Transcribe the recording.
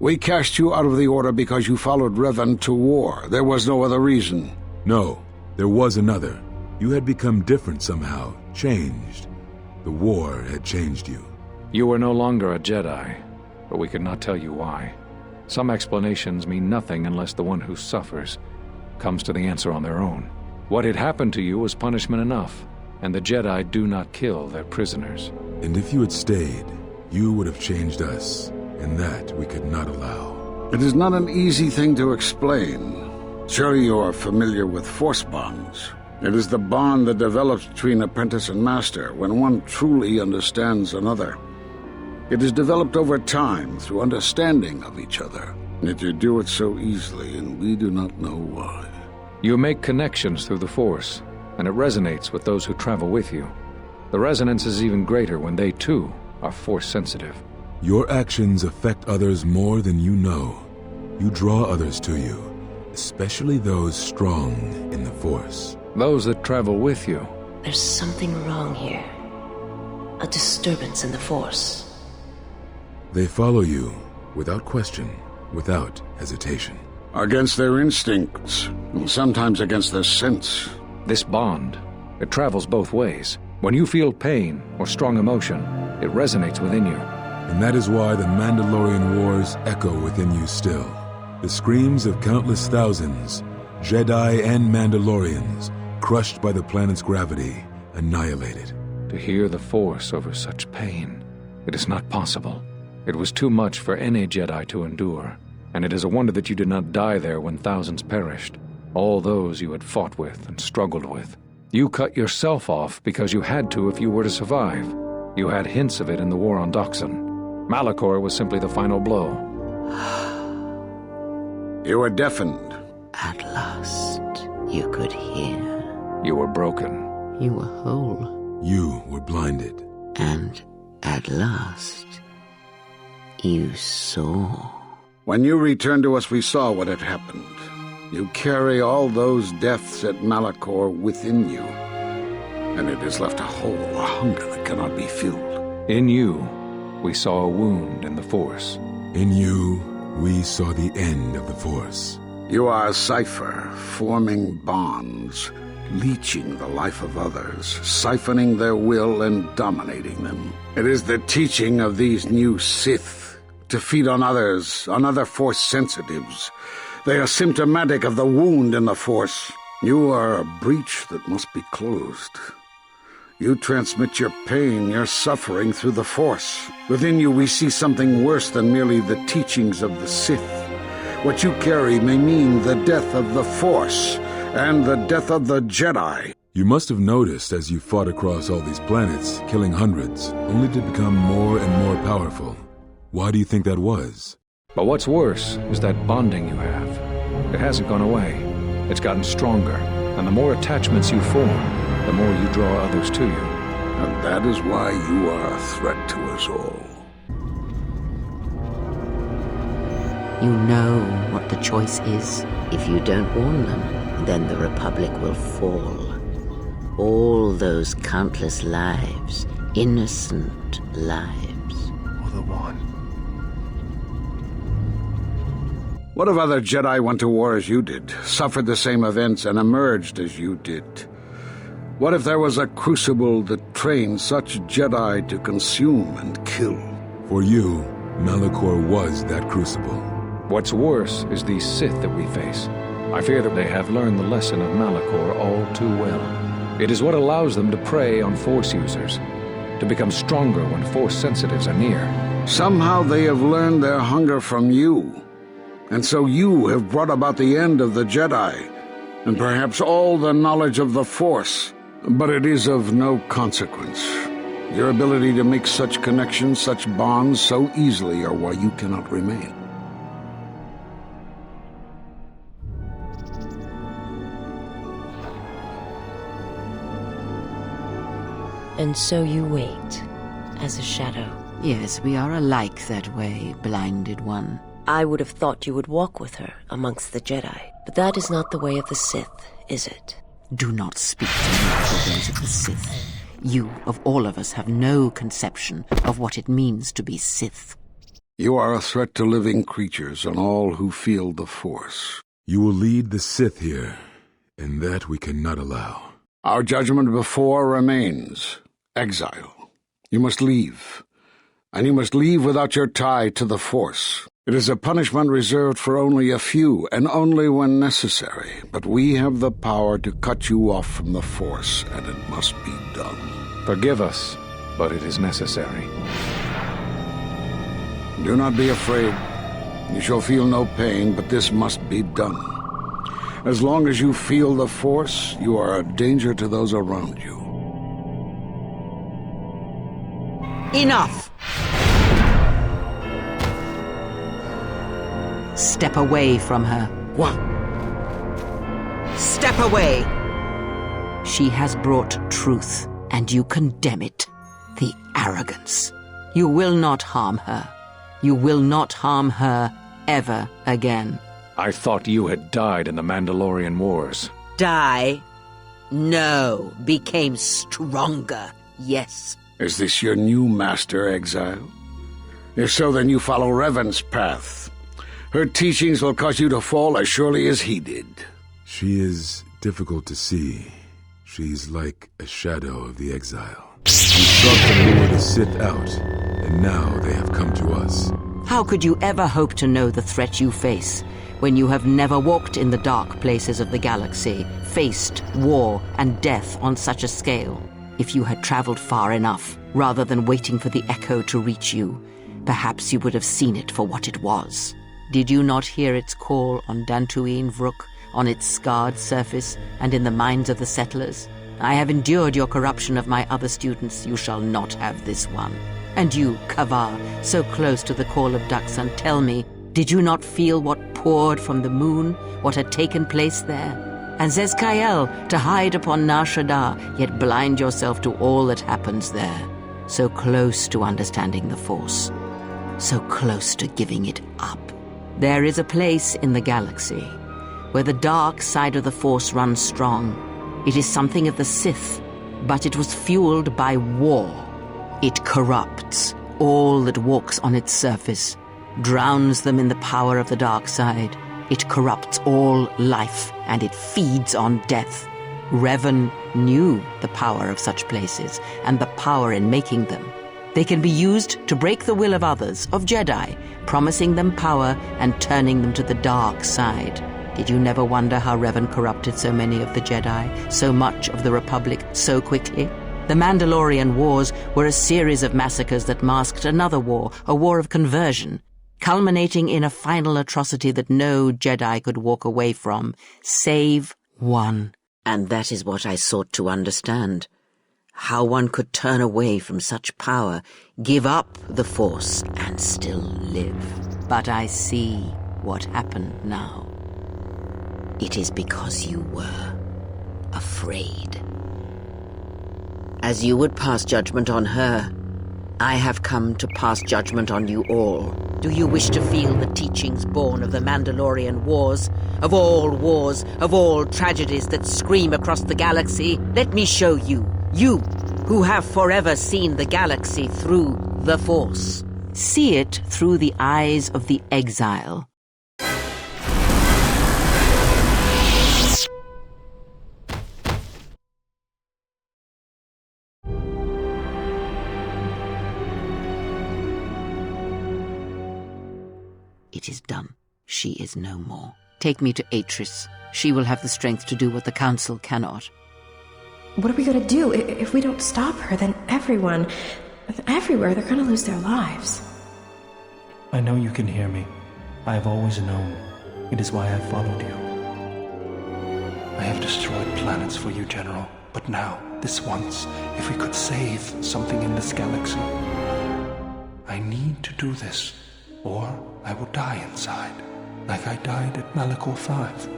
We cast you out of the Order because you followed Revan to war. There was no other reason. No, there was another. You had become different somehow, changed. The war had changed you. You were no longer a Jedi, but we could not tell you why. Some explanations mean nothing unless the one who suffers comes to the answer on their own. What had happened to you was punishment enough, and the Jedi do not kill their prisoners. And if you had stayed, you would have changed us, and that we could not allow. It is not an easy thing to explain. Surely you are familiar with Force bonds. It is the bond that develops between apprentice and master when one truly understands another. It is developed over time through understanding of each other. Yet you do it so easily, and we do not know why. You make connections through the Force, and it resonates with those who travel with you. The resonance is even greater when they, too, are Force-sensitive. Your actions affect others more than you know. You draw others to you, especially those strong in the Force. Those that travel with you. There's something wrong here. A disturbance in the Force. They follow you, without question, without hesitation. Against their instincts, and sometimes against their sense. This bond, it travels both ways. When you feel pain or strong emotion, it resonates within you. And that is why the Mandalorian wars echo within you still. The screams of countless thousands, Jedi and Mandalorians, crushed by the planet's gravity, annihilated. To hear the Force over such pain, it is not possible. It was too much for any Jedi to endure, and it is a wonder that you did not die there when thousands perished. All those you had fought with and struggled with. You cut yourself off because you had to if you were to survive. You had hints of it in the war on Doxon. Malachor was simply the final blow. You were deafened. At last, you could hear. You were broken. You were whole. You were blinded. And at last, you saw. When you returned to us, we saw what had happened. You carry all those deaths at Malachor within you, and it has left a hole, a hunger that cannot be filled. In you, we saw a wound in the Force. In you, we saw the end of the Force. You are a cipher, forming bonds, leeching the life of others, siphoning their will and dominating them. It is the teaching of these new Sith to feed on others, on other Force sensitives. They are symptomatic of the wound in the Force. You are a breach that must be closed. You transmit your pain, your suffering through the Force. Within you we see something worse than merely the teachings of the Sith. What you carry may mean the death of the Force and the death of the Jedi. You must have noticed as you fought across all these planets, killing hundreds, only to become more and more powerful. Why do you think that was? But what's worse is that bonding you have. It hasn't gone away. It's gotten stronger, and the more attachments you form, the more you draw others to you. And that is why you are a threat to us all. You know what the choice is. If you don't warn them, then the Republic will fall. All those countless lives, innocent lives. Or the one. What if other Jedi went to war as you did, suffered the same events, and emerged as you did? What if there was a crucible that trained such Jedi to consume and kill? For you, Malachor was that crucible. What's worse is these Sith that we face. I fear that they have learned the lesson of Malachor all too well. It is what allows them to prey on Force users, to become stronger when Force sensitives are near. Somehow they have learned their hunger from you. And so you have brought about the end of the Jedi, and perhaps all the knowledge of the Force. But it is of no consequence. Your ability to make such connections, such bonds so easily are why you cannot remain. And so you wait, as a shadow. Yes, we are alike that way, blinded one. I would have thought you would walk with her amongst the Jedi. But that is not the way of the Sith, is it? Do not speak to me for those of the Sith. You, of all of us, have no conception of what it means to be Sith. You are a threat to living creatures and all who feel the Force. You will lead the Sith here, and that we cannot allow. Our judgment before remains. Exile. You must leave. And you must leave without your tie to the Force. It is a punishment reserved for only a few, and only when necessary. But we have the power to cut you off from the Force, and it must be done. Forgive us, but it is necessary. Do not be afraid. You shall feel no pain, but this must be done. As long as you feel the Force, you are a danger to those around you. Enough! Step away from her. What? Step away! She has brought truth, and you condemn it. The arrogance. You will not harm her. You will not harm her ever again. I thought you had died in the Mandalorian Wars. Die? No. Became stronger. Yes. Is this your new master, Exile? If so, then you follow Revan's path. Her teachings will cause you to fall as surely as he did. She is difficult to see. She's like a shadow of the Exile. We sought to lure the Sith out, and now they have come to us. How could you ever hope to know the threat you face when you have never walked in the dark places of the galaxy, faced war and death on such a scale? If you had traveled far enough, rather than waiting for the echo to reach you, perhaps you would have seen it for what it was. Did you not hear its call on Dantooine Vrook, on its scarred surface, and in the minds of the settlers? I have endured your corruption of my other students. You shall not have this one. And you, Kavar, so close to the call of Daxan, tell me, did you not feel what poured from the moon, what had taken place there? And Zez Kai Ell, to hide upon Nar Shaddaa, yet blind yourself to all that happens there. So close to understanding the Force. So close to giving it up. There is a place in the galaxy where the dark side of the Force runs strong. It is something of the Sith, but it was fueled by war. It corrupts all that walks on its surface, drowns them in the power of the dark side. It corrupts all life, and it feeds on death. Revan knew the power of such places, and the power in making them. They can be used to break the will of others, of Jedi, promising them power and turning them to the dark side. Did you never wonder how Revan corrupted so many of the Jedi, so much of the Republic, so quickly? The Mandalorian Wars were a series of massacres that masked another war, a war of conversion, culminating in a final atrocity that no Jedi could walk away from, save one. And that is what I sought to understand. How one could turn away from such power, give up the Force, and still live. But I see what happened now. It is because you were afraid. As you would pass judgment on her, I have come to pass judgment on you all. Do you wish to feel the teachings born of the Mandalorian Wars, of all tragedies that scream across the galaxy? Let me show you, you who have forever seen the galaxy through the Force. See it through the eyes of the Exile. It is done. She is no more. Take me to Atris. She will have the strength to do what the Council cannot. What are we going to do? If we don't stop her, then everywhere, they're going to lose their lives. I know you can hear me. I have always known. It is why I followed you. I have destroyed planets for you, General. But now, this once, if we could save something in this galaxy, I need to do this, or I will die inside, like I died at Malachor 5.